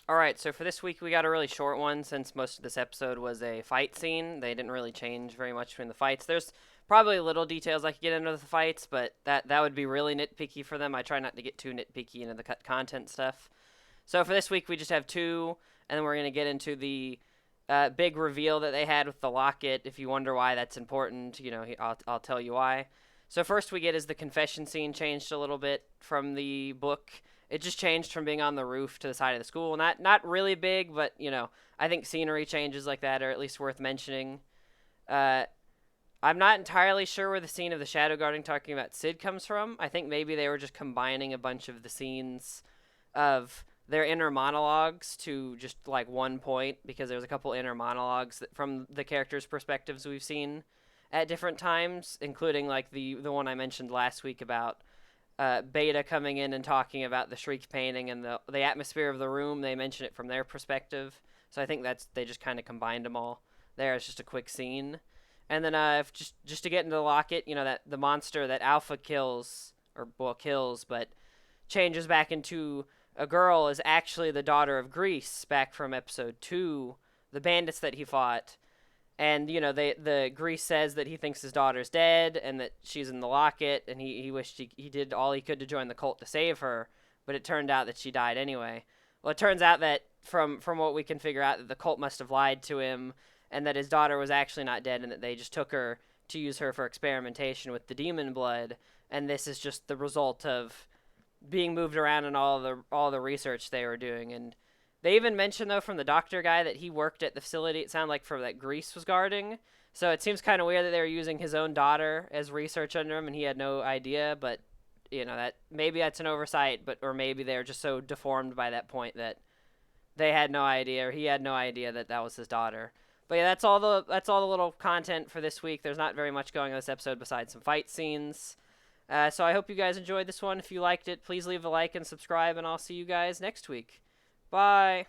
Alright, so for this week we got a really short one since most of this episode was a fight scene. They didn't really change very much between the fights. There's probably little details I could get into the fights, but that would be really nitpicky for them. I try not to get too nitpicky into the cut content stuff. So for this week we just have two, and then we're going to get into the big reveal that they had with the locket. If you wonder why that's important, I'll tell you why. So first we get is the confession scene changed a little bit from the book. It just changed from being on the roof to the side of the school. Not really big, but I think scenery changes like that are at least worth mentioning. Uh, I'm not entirely sure where the scene of the shadow guarding talking about Sid comes from. I think maybe they were just combining a bunch of the scenes of their inner monologues to just like one point, because there's a couple inner monologues from the characters' perspectives we've seen at different times, including like the one I mentioned last week about Beta coming in and talking about the Shriek painting and the atmosphere of the room. They mention it from their perspective, so I think they just kind of combined them all there. It's just a quick scene, and then just to get into the locket, that the monster that Alpha kills, or well kills, but changes back into a girl, is actually the daughter of Grease back from episode 2, the bandits that he fought. And the Grease says that he thinks his daughter's dead and that she's in the locket, and he wished he did all he could to join the cult to save her, but it turned out that she died anyway. Well, it turns out that from what we can figure out, that the cult must have lied to him, and that his daughter was actually not dead, and that they just took her to use her for experimentation with the demon blood, and this is just the result of being moved around in all the research they were doing. And they even mentioned, though, from the doctor guy that he worked at the facility, it sounded like, for that Grease was guarding. So it seems kind of weird that they were using his own daughter as research under him and he had no idea, but that maybe that's an oversight, or maybe they're just so deformed by that point that they had no idea, or he had no idea that that was his daughter. But yeah, that's all the little content for this week. There's not very much going on this episode besides some fight scenes. So I hope you guys enjoyed this one. If you liked it, please leave a like and subscribe, and I'll see you guys next week. Bye.